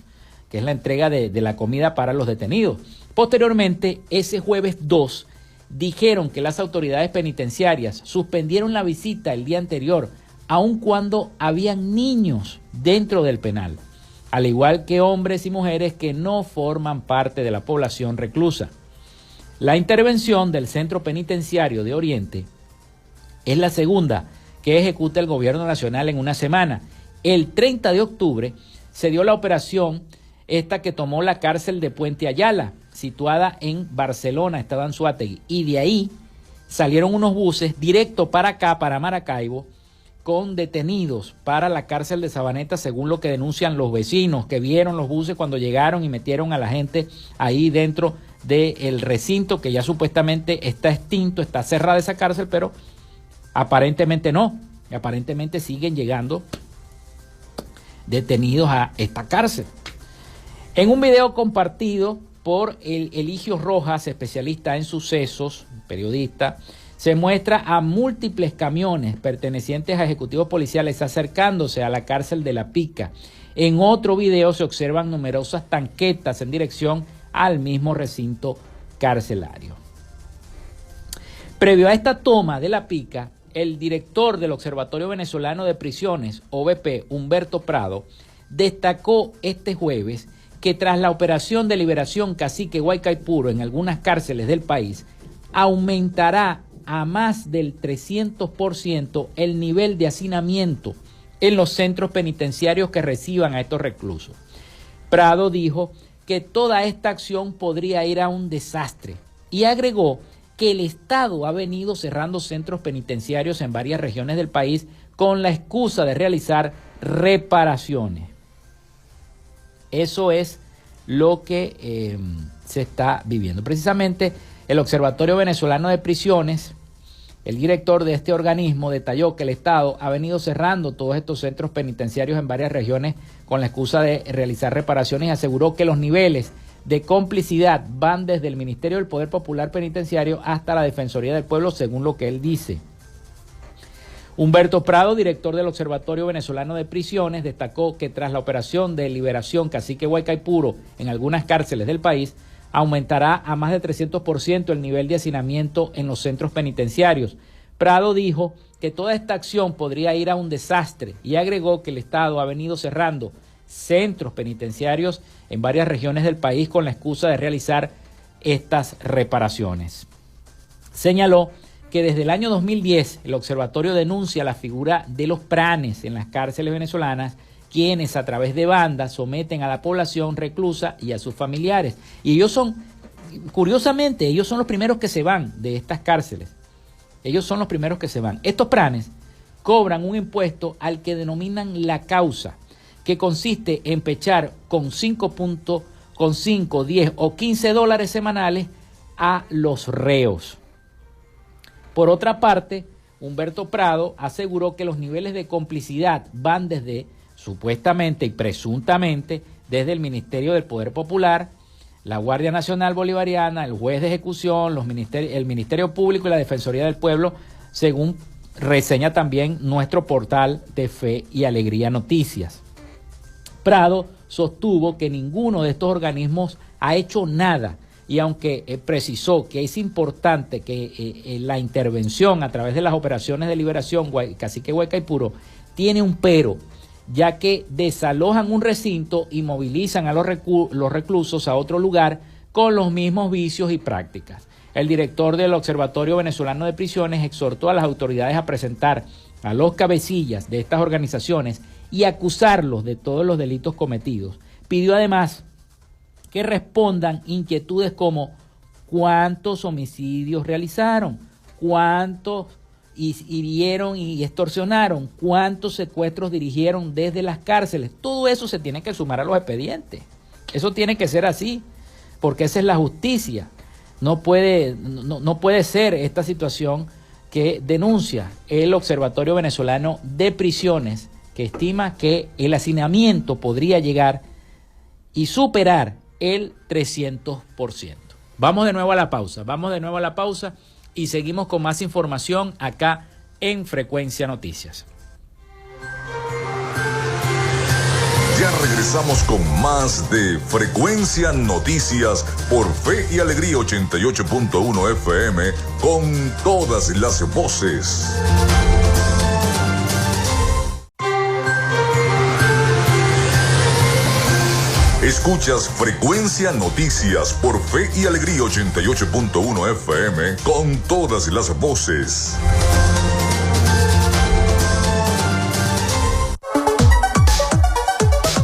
Que es la entrega de la comida para los detenidos. Posteriormente, ese jueves 2, dijeron que las autoridades penitenciarias suspendieron la visita el día anterior, aun cuando habían niños dentro del penal, al igual que hombres y mujeres que no forman parte de la población reclusa. La intervención del Centro Penitenciario de Oriente es la segunda que ejecuta el gobierno nacional en una semana. El 30 de octubre se dio la operación esta que tomó la cárcel de Puente Ayala, situada en Barcelona, estado Anzoátegui, y de ahí salieron unos buses directo para acá, para Maracaibo, con detenidos para la cárcel de Sabaneta, según lo que denuncian los vecinos que vieron los buses cuando llegaron y metieron a la gente ahí dentro del recinto, que ya supuestamente está extinto, está cerrada esa cárcel, pero aparentemente no, y aparentemente siguen llegando detenidos a esta cárcel. En un video compartido por el Eligio Rojas, especialista en sucesos, periodista, se muestra a múltiples camiones pertenecientes a ejecutivos policiales acercándose a la cárcel de La Pica. En otro video se observan numerosas tanquetas en dirección al mismo recinto carcelario. Previo a esta toma de La Pica, el director del Observatorio Venezolano de Prisiones, OVP, Humberto Prado, destacó este jueves que tras la operación de liberación Cacique Guaycaipuro en algunas cárceles del país, aumentará a más del 300% el nivel de hacinamiento en los centros penitenciarios que reciban a estos reclusos. Prado dijo que toda esta acción podría ir a un desastre y agregó que el Estado ha venido cerrando centros penitenciarios en varias regiones del país con la excusa de realizar reparaciones. Eso es lo que se está viviendo. Precisamente el Observatorio Venezolano de Prisiones, el director de este organismo, detalló que el Estado ha venido cerrando todos estos centros penitenciarios en varias regiones con la excusa de realizar reparaciones y aseguró que los niveles de complicidad van desde el Ministerio del Poder Popular Penitenciario hasta la Defensoría del Pueblo, según lo que él dice. Humberto Prado, director del Observatorio Venezolano de Prisiones, destacó que tras la operación de liberación Cacique Guaycaipuro en algunas cárceles del país, aumentará a más de 300% el nivel de hacinamiento en los centros penitenciarios. Prado dijo que toda esta acción podría ir a un desastre y agregó que el Estado ha venido cerrando centros penitenciarios en varias regiones del país con la excusa de realizar estas reparaciones. Señaló que desde el año 2010 el observatorio denuncia la figura de los pranes en las cárceles venezolanas, quienes a través de bandas someten a la población reclusa y a sus familiares. Y ellos son, curiosamente, ellos son los primeros que se van de estas cárceles. Ellos son los primeros que se van. Estos pranes cobran un impuesto al que denominan la causa, que consiste en pechar con 5, 10 o 15 dólares semanales a los reos. Por otra parte, Humberto Prado aseguró que los niveles de complicidad van desde supuestamente y presuntamente desde el Ministerio del Poder Popular, la Guardia Nacional Bolivariana, el juez de ejecución, el Ministerio Público y la Defensoría del Pueblo, según reseña también nuestro portal de Fe y Alegría Noticias. Prado sostuvo que ninguno de estos organismos ha hecho nada, y aunque precisó que es importante que la intervención a través de las operaciones de liberación Cacique Huaycaipuro tiene un pero, ya que desalojan un recinto y movilizan a los reclusos a otro lugar con los mismos vicios y prácticas. El director del Observatorio Venezolano de Prisiones exhortó a las autoridades a presentar a los cabecillas de estas organizaciones y acusarlos de todos los delitos cometidos. Pidió además que respondan inquietudes como cuántos homicidios realizaron, cuántos hirieron y extorsionaron, cuántos secuestros dirigieron desde las cárceles. Todo eso se tiene que sumar a los expedientes. Eso tiene que ser así, porque esa es la justicia. No puede ser esta situación que denuncia el Observatorio Venezolano de Prisiones, que estima que el hacinamiento podría llegar y superar el 300%. Vamos de nuevo a la pausa y seguimos con más información acá en Frecuencia Noticias. Ya regresamos con más de Frecuencia Noticias por Fe y Alegría 88.1 FM con todas las voces. Escuchas Frecuencia Noticias por Fe y Alegría 88.1 FM con todas las voces.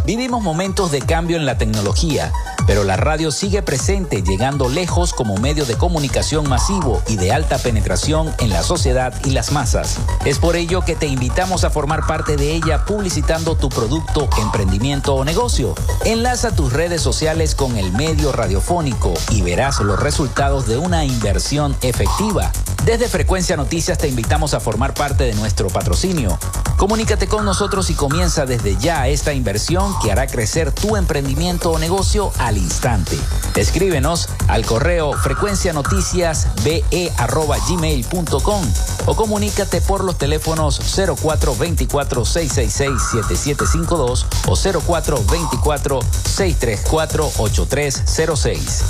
Vivimos momentos de cambio en la tecnología, pero la radio sigue presente, llegando lejos como medio de comunicación masivo y de alta penetración en la sociedad y las masas. Es por ello que te invitamos a formar parte de ella publicitando tu producto, emprendimiento o negocio. Enlaza tus redes sociales con el medio radiofónico y verás los resultados de una inversión efectiva. Desde Frecuencia Noticias te invitamos a formar parte de nuestro patrocinio. Comunícate con nosotros y comienza desde ya esta inversión que hará crecer tu emprendimiento o negocio al instante. Escríbenos al correo frecuencianoticiasbe@gmail.com o comunícate por los teléfonos 0424-666-7752 o 0424-634-8306.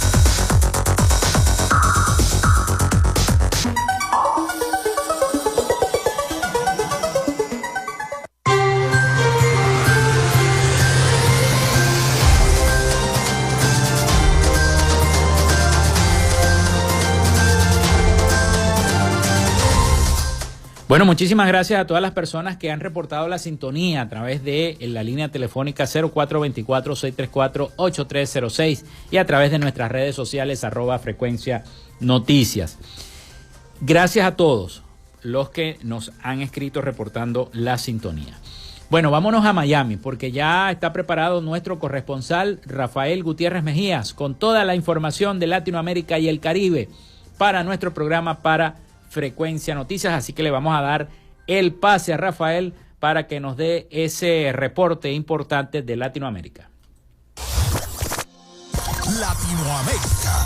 Bueno, muchísimas gracias a todas las personas que han reportado la sintonía a través de la línea telefónica 0424-634-8306 y a través de nuestras redes sociales @Frecuencia Noticias. Gracias a todos los que nos han escrito reportando la sintonía. Bueno, vámonos a Miami porque ya está preparado nuestro corresponsal Rafael Gutiérrez Mejías con toda la información de Latinoamérica y el Caribe para nuestro programa para Frecuencia Noticias, así que le vamos a dar el pase a Rafael para que nos dé ese reporte importante de Latinoamérica. Latinoamérica.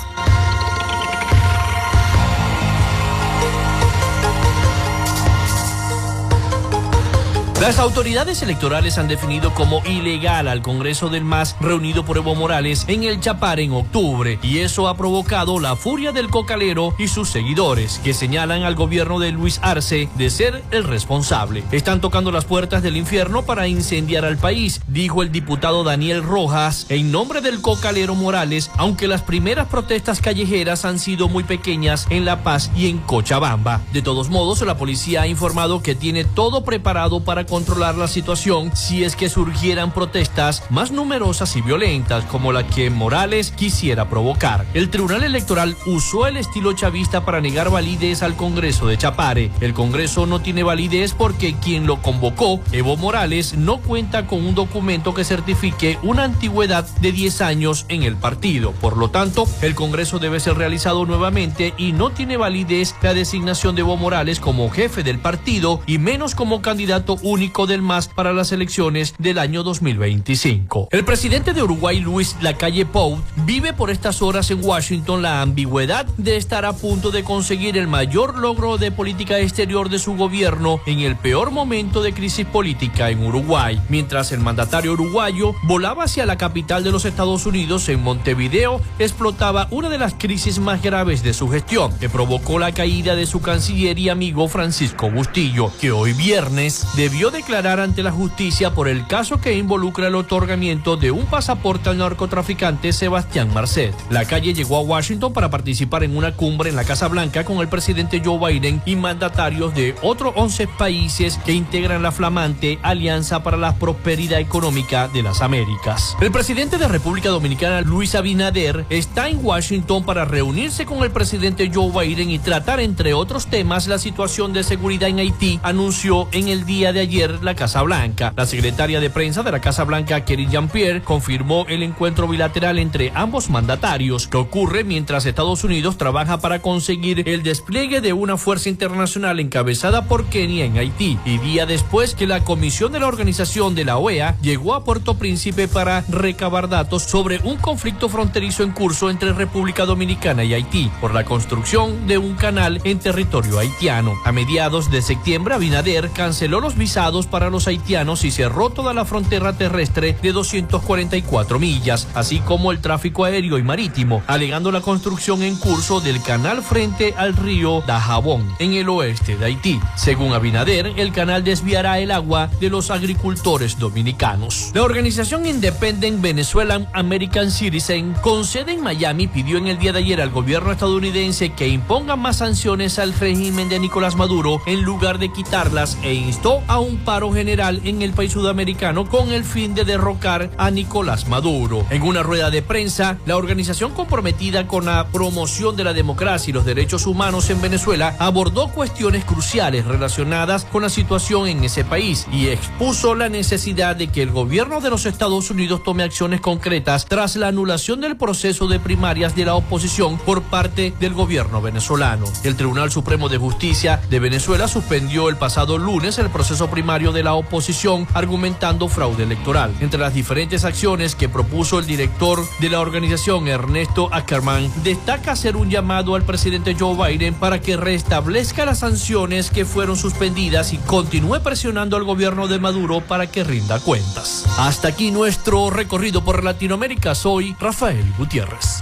Las autoridades electorales han definido como ilegal al Congreso del MAS reunido por Evo Morales en el Chapare en octubre, y eso ha provocado la furia del cocalero y sus seguidores, que señalan al gobierno de Luis Arce de ser el responsable. Están tocando las puertas del infierno para incendiar al país, dijo el diputado Daniel Rojas en nombre del cocalero Morales, aunque las primeras protestas callejeras han sido muy pequeñas en La Paz y en Cochabamba. De todos modos, la policía ha informado que tiene todo preparado para controlar la situación si es que surgieran protestas más numerosas y violentas como la que Morales quisiera provocar. El Tribunal Electoral usó el estilo chavista para negar validez al Congreso de Chapare. El Congreso no tiene validez porque quien lo convocó, Evo Morales, no cuenta con un documento que certifique una antigüedad de 10 años en el partido. Por lo tanto, el Congreso debe ser realizado nuevamente y no tiene validez la designación de Evo Morales como jefe del partido y menos como candidato único único del MAS para las elecciones del año 2025. El presidente de Uruguay, Luis Lacalle Pou, vive por estas horas en Washington la ambigüedad de estar a punto de conseguir el mayor logro de política exterior de su gobierno en el peor momento de crisis política en Uruguay. Mientras el mandatario uruguayo volaba hacia la capital de los Estados Unidos, en Montevideo, explotaba una de las crisis más graves de su gestión, que provocó la caída de su canciller y amigo Francisco Bustillo, que hoy viernes debió declarar ante la justicia por el caso que involucra el otorgamiento de un pasaporte al narcotraficante Sebastián Marcet. Lacalle llegó a Washington para participar en una cumbre en la Casa Blanca con el presidente Joe Biden y mandatarios de otros 11 países que integran la flamante Alianza para la Prosperidad Económica de las Américas. El presidente de República Dominicana, Luis Abinader, está en Washington para reunirse con el presidente Joe Biden y tratar, entre otros temas, la situación de seguridad en Haití, anunció en el día de ayer la Casa Blanca. La secretaria de prensa de la Casa Blanca, Karine Jean-Pierre, confirmó el encuentro bilateral entre ambos mandatarios, que ocurre mientras Estados Unidos trabaja para conseguir el despliegue de una fuerza internacional encabezada por Kenia en Haití, y día después que la comisión de la Organización de la OEA llegó a Puerto Príncipe para recabar datos sobre un conflicto fronterizo en curso entre República Dominicana y Haití por la construcción de un canal en territorio haitiano. A mediados de septiembre, Abinader canceló los visados para los haitianos y cerró toda la frontera terrestre de 244 millas, así como el tráfico aéreo y marítimo, alegando la construcción en curso del canal frente al río Dajabón, en el oeste de Haití. Según Abinader, el canal desviará el agua de los agricultores dominicanos. La organización Independent Venezuelan American Citizen, con sede en Miami, pidió en el día de ayer al gobierno estadounidense que imponga más sanciones al régimen de Nicolás Maduro en lugar de quitarlas, e instó a un paro general en el país sudamericano con el fin de derrocar a Nicolás Maduro. En una rueda de prensa, la organización comprometida con la promoción de la democracia y los derechos humanos en Venezuela abordó cuestiones cruciales relacionadas con la situación en ese país y expuso la necesidad de que el gobierno de los Estados Unidos tome acciones concretas tras la anulación del proceso de primarias de la oposición por parte del gobierno venezolano. El Tribunal Supremo de Justicia de Venezuela suspendió el pasado lunes el proceso primario de la oposición, argumentando fraude electoral. Entre las diferentes acciones que propuso el director de la organización, Ernesto Ackerman, destaca hacer un llamado al presidente Joe Biden para que restablezca las sanciones que fueron suspendidas y continúe presionando al gobierno de Maduro para que rinda cuentas. Hasta aquí nuestro recorrido por Latinoamérica. Soy Rafael Gutiérrez.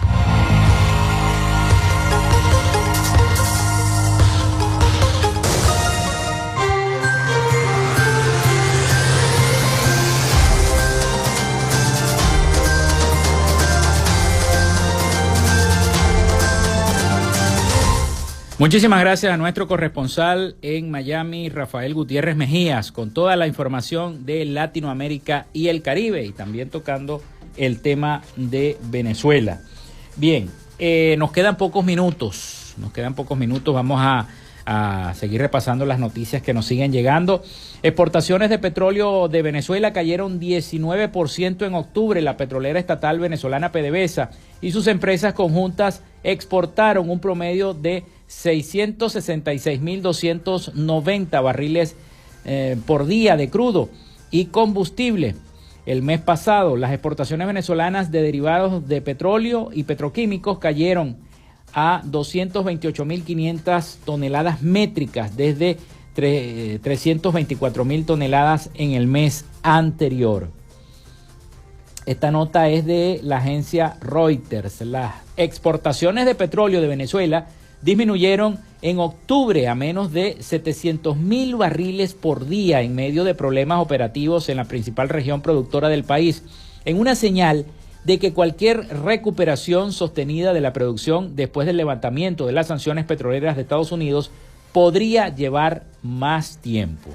Muchísimas gracias a nuestro corresponsal en Miami, Rafael Gutiérrez Mejías, con toda la información de Latinoamérica y el Caribe, y también tocando el tema de Venezuela. Bien, nos quedan pocos minutos, vamos a seguir repasando las noticias que nos siguen llegando. Exportaciones de petróleo de Venezuela cayeron 19% en octubre. La petrolera estatal venezolana PDVSA y sus empresas conjuntas exportaron un promedio de 666.290 barriles por día de crudo y combustible. El mes pasado, las exportaciones venezolanas de derivados de petróleo y petroquímicos cayeron a 228.500 toneladas métricas desde 324.000 toneladas en el mes anterior. Esta nota es de la agencia Reuters. Las exportaciones de petróleo de Venezuela disminuyeron en octubre a menos de 700.000 barriles por día en medio de problemas operativos en la principal región productora del país, en una señal de que cualquier recuperación sostenida de la producción después del levantamiento de las sanciones petroleras de Estados Unidos podría llevar más tiempo.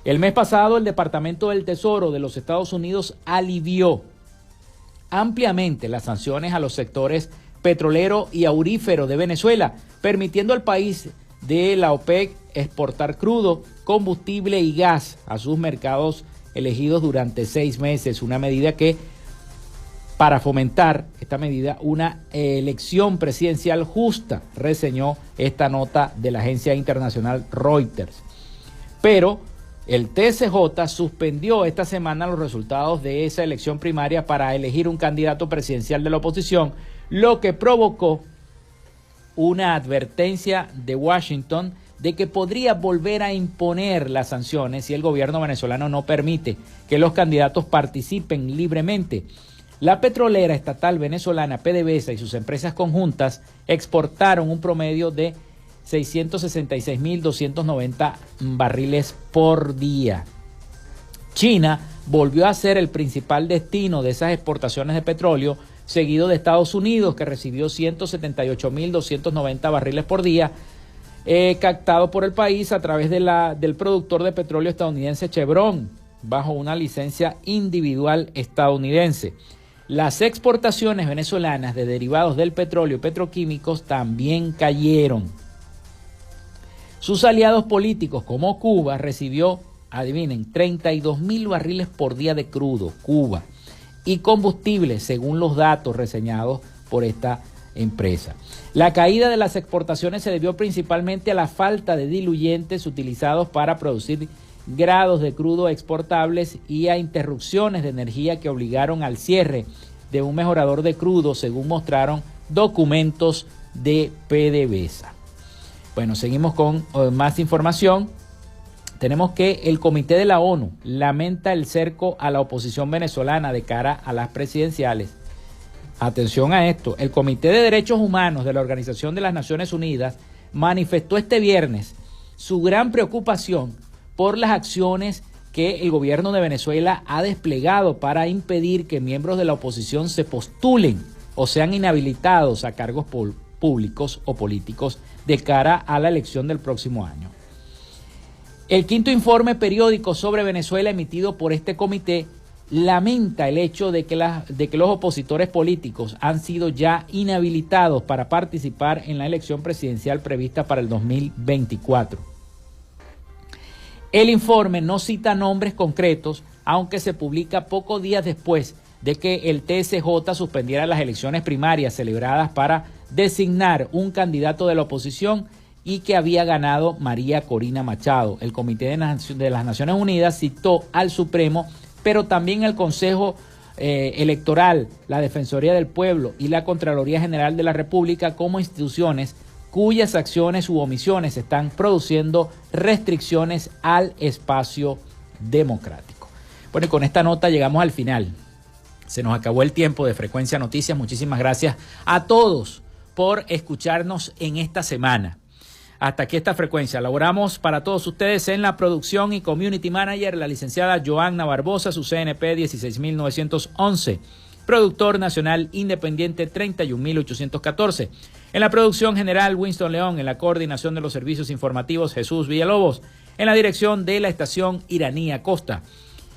El mes pasado, el Departamento del Tesoro de los Estados Unidos alivió ampliamente las sanciones a los sectores petrolero y aurífero de Venezuela, permitiendo al país de la OPEC exportar crudo, combustible y gas a sus mercados elegidos durante 6 meses, una medida que, para fomentar esta medida, una elección presidencial justa, reseñó esta nota de la agencia internacional Reuters. Pero El TSJ suspendió esta semana los resultados de esa elección primaria para elegir un candidato presidencial de la oposición, lo que provocó una advertencia de Washington de que podría volver a imponer las sanciones si el gobierno venezolano no permite que los candidatos participen libremente. La petrolera estatal venezolana PDVSA y sus empresas conjuntas exportaron un promedio de 666.290 barriles por día. China volvió a ser el principal destino de esas exportaciones de petróleo, seguido de Estados Unidos, que recibió 178.290 barriles por día, captado por el país a través del productor de petróleo estadounidense Chevron, bajo una licencia individual estadounidense. Las exportaciones venezolanas de derivados del petróleo y petroquímicos también cayeron. Sus aliados políticos, como Cuba, recibió, adivinen, 32.000 barriles por día de crudo, Cuba, y combustible, según los datos reseñados por esta empresa. La caída de las exportaciones se debió principalmente a la falta de diluyentes utilizados para producir grados de crudo exportables y a interrupciones de energía que obligaron al cierre de un mejorador de crudo, según mostraron documentos de PDVSA. Bueno, seguimos con más información. Tenemos que el Comité de la ONU lamenta el cerco a la oposición venezolana de cara a las presidenciales. Atención a esto, el Comité de Derechos Humanos de la Organización de las Naciones Unidas manifestó este viernes su gran preocupación por las acciones que el gobierno de Venezuela ha desplegado para impedir que miembros de la oposición se postulen o sean inhabilitados a cargos públicos o políticos de cara a la elección del próximo año. El quinto informe periódico sobre Venezuela emitido por este comité lamenta el hecho de que los opositores políticos han sido ya inhabilitados para participar en la elección presidencial prevista para el 2024. El informe no cita nombres concretos, aunque se publica pocos días después de que el TSJ suspendiera las elecciones primarias celebradas para designar un candidato de la oposición y que había ganado María Corina Machado. El Comité de las Naciones Unidas citó al Supremo, pero también el Consejo Electoral, la Defensoría del Pueblo y la Contraloría General de la República como instituciones cuyas acciones u omisiones están produciendo restricciones al espacio democrático. Bueno, y con esta nota llegamos al final. Se nos acabó el tiempo de Frecuencia Noticias. Muchísimas gracias a todos por escucharnos en esta semana. Hasta aquí esta frecuencia. Laboramos para todos ustedes en la producción y community manager, la licenciada Joanna Barbosa, su CNP 16911. Productor nacional independiente 31814. En la producción general Winston León, en la coordinación de los servicios informativos Jesús Villalobos, en la dirección de la estación Iranía Costa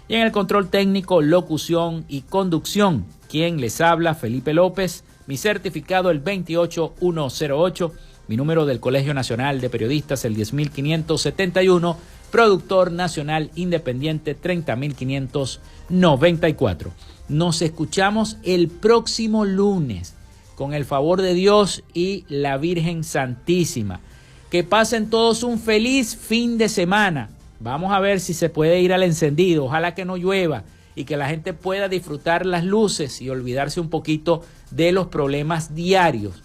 y en el control técnico, locución y conducción, quien les habla Felipe López, mi certificado el 28108, mi número del Colegio Nacional de Periodistas el 10571, productor nacional independiente 30594. Nos escuchamos el próximo lunes, con el favor de Dios y la Virgen Santísima. Que pasen todos un feliz fin de semana. Vamos a ver si se puede ir al encendido. Ojalá que no llueva y que la gente pueda disfrutar las luces y olvidarse un poquito de los problemas diarios,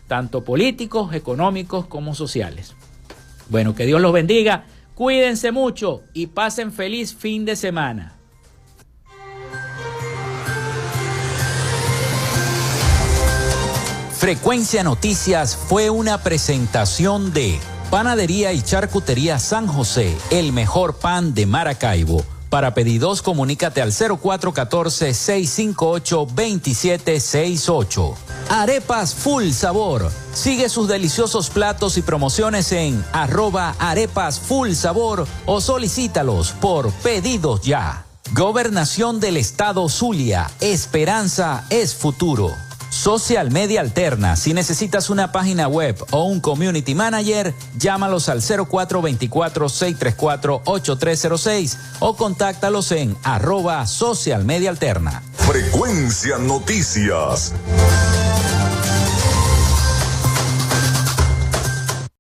tanto políticos, económicos como sociales. Bueno, que Dios los bendiga. Cuídense mucho y pasen feliz fin de semana. Frecuencia Noticias fue una presentación de Panadería y Charcutería San José, el mejor pan de Maracaibo. Para pedidos, comunícate al 0414-658-2768. Arepas Full Sabor. Sigue sus deliciosos platos y promociones en @arepasfullsabor o solicítalos por Pedidos Ya. Gobernación del Estado Zulia. Esperanza es futuro. Social Media Alterna. Si necesitas una página web o un community manager, llámalos al 0424-634-8306 o contáctalos en @socialmediaalterna. Frecuencia Noticias.